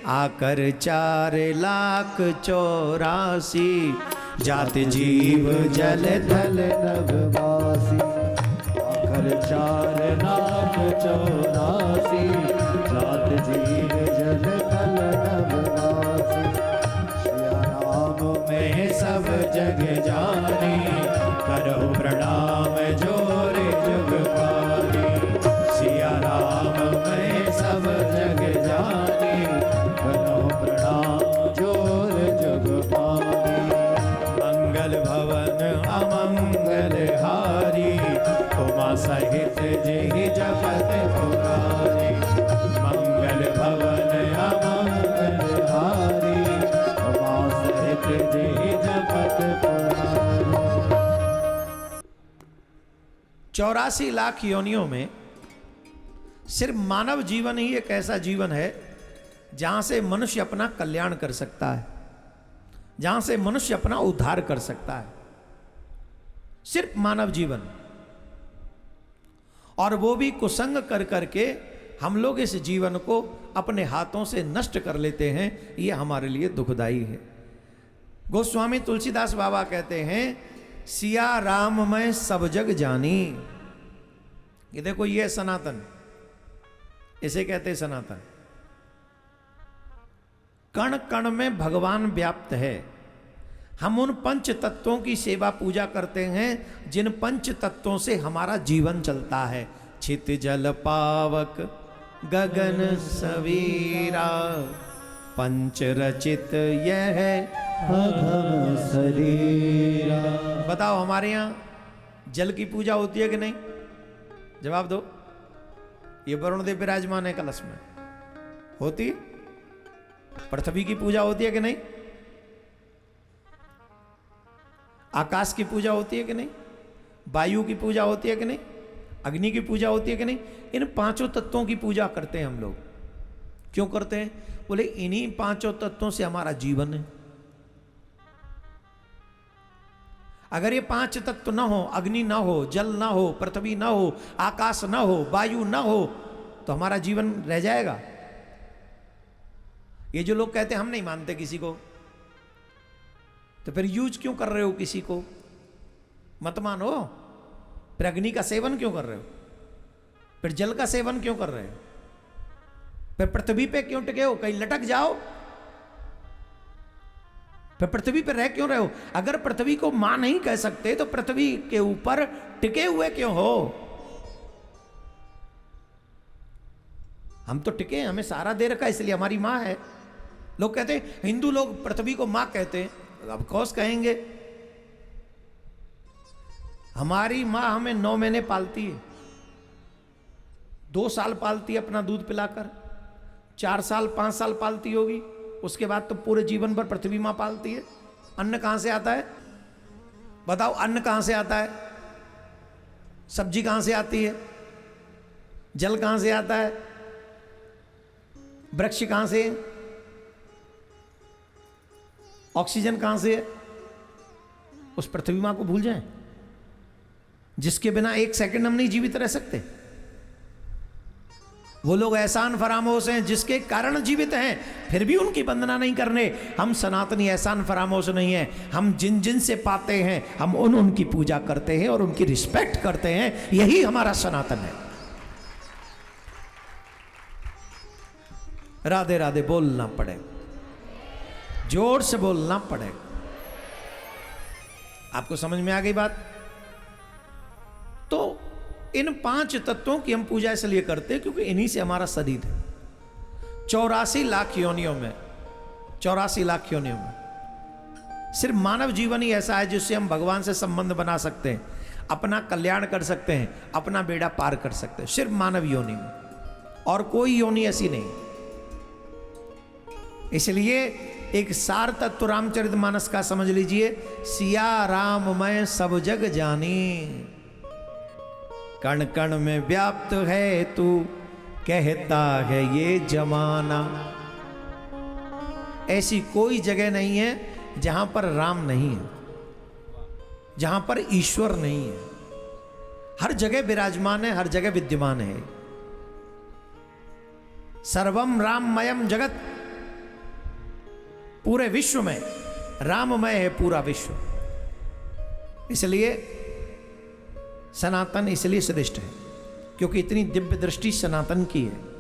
आकर 4,84,00,000 जात जीव जल थल नभवासी आखर 4,84,00,000 जात जीव जल थल नभवासी। सिया राम में सब जग जानी करो प्रणाम जोरे जुग पानी। सिया राम में सब जग जानी करो प्रणाम जोर जुग पानी। मंगल भवन अमंगल हारी उमा सहित जेहि जपत पुरारी। मंगल भवन अमंगल हारी उमा सहित जेहि जपत पुरारी। 84 लाख योनियों में सिर्फ मानव जीवन ही एक ऐसा जीवन है जहां से मनुष्य अपना कल्याण कर सकता है, जहां से मनुष्य अपना उद्धार कर सकता है। सिर्फ मानव जीवन, और वो भी कुसंग कर करके हम लोग इस जीवन को अपने हाथों से नष्ट कर लेते हैं। ये हमारे लिए दुखदाई है। गोस्वामी तुलसीदास बाबा कहते हैं सिया राम मैं सब जग जानी। ये देखो, ये सनातन, इसे कहते हैं सनातन। कण कण में भगवान व्याप्त है। हम उन पंच तत्वों की सेवा पूजा करते हैं जिन पंच तत्वों से हमारा जीवन चलता है। छित जल पावक गगन सवीरा पंच रचित यह अघम शरीरा। बताओ, हमारे यहाँ जल की पूजा होती है कि नहीं? जवाब दो। ये वरुण देव विराजमान है कलश में, होती? पृथ्वी की पूजा होती है कि नहीं? आकाश की पूजा होती है कि नहीं? वायु की पूजा होती है कि नहीं? अग्नि की पूजा होती है कि नहीं? इन पांचों तत्वों की पूजा करते हैं हम लोग। क्यों करते हैं? बोले इन्हीं पांचों तत्वों से हमारा जीवन है। अगर ये पांच तत्व ना हो, अग्नि ना हो, जल ना हो, पृथ्वी ना हो, आकाश ना हो, वायु ना हो, तो हमारा जीवन रह जाएगा। ये जो लोग कहते हैं हम नहीं मानते किसी को, तो फिर यूज क्यों कर रहे हो किसी को? मत मानो। फिर अग्नि का सेवन क्यों कर रहे हो? फिर जल का सेवन क्यों कर रहे हो? फिर पृथ्वी पे क्यों टिके हो? कहीं लटक जाओ। फिर पृथ्वी पे रह क्यों रहे हो? अगर पृथ्वी को मां नहीं कह सकते तो पृथ्वी के ऊपर टिके हुए क्यों हो? हम तो टिके, हमें सहारा दे रखा, इसलिए हमारी मां है। लोग कहते हैं, हिंदू लोग पृथ्वी को मां कहते हैं, अब कौस कहेंगे। हमारी मां हमें 9 महीने पालती है, 2 साल पालती है अपना दूध पिलाकर, 4 साल 5 साल पालती होगी, उसके बाद तो पूरे जीवन भर पृथ्वी मां पालती है। अन्न कहां से आता है? बताओ, अन्न कहां से आता है? सब्जी कहां से आती है? जल कहां से आता है? वृक्ष कहां से? ऑक्सीजन कहां से है? उस पृथ्वी मां को भूल जाएं, जिसके बिना 1 सेकंड हम नहीं जीवित रह सकते। वो लोग एहसान फरामोश हैं जिसके कारण जीवित हैं, फिर भी उनकी वंदना नहीं करने। हम सनातनी एहसान फरामोश नहीं है। हम जिन जिन से पाते हैं हम उनकी पूजा करते हैं और उनकी रिस्पेक्ट करते हैं। यही हमारा सनातन है। राधे राधे बोलना पड़े, जोर से बोलना पड़े। आपको समझ में आ गई बात? तो इन 5 तत्वों की हम पूजा इसलिए करते हैं क्योंकि इन्हीं से हमारा शरीर है। 84 लाख योनियों में, 84 लाख योनियों में सिर्फ मानव जीवन ही ऐसा है जिससे हम भगवान से संबंध बना सकते हैं, अपना कल्याण कर सकते हैं, अपना बेड़ा पार कर सकते हैं। सिर्फ मानव योनि में, और कोई योनि ऐसी नहीं। इसलिए एक सार तत्व रामचरितमानस का समझ लीजिए, सिया राम मैं सब जग जानी, कण कण में व्याप्त है तू, कहता है ये जमाना। ऐसी कोई जगह नहीं है जहां पर राम नहीं है, जहां पर ईश्वर नहीं है। हर जगह विराजमान है, हर जगह विद्यमान है। सर्वम राममयम जगत पूरे विश्व में राममय है पूरा विश्व, इसलिए सनातन इसलिए श्रेष्ठ है क्योंकि इतनी दिव्य दृष्टि सनातन की है।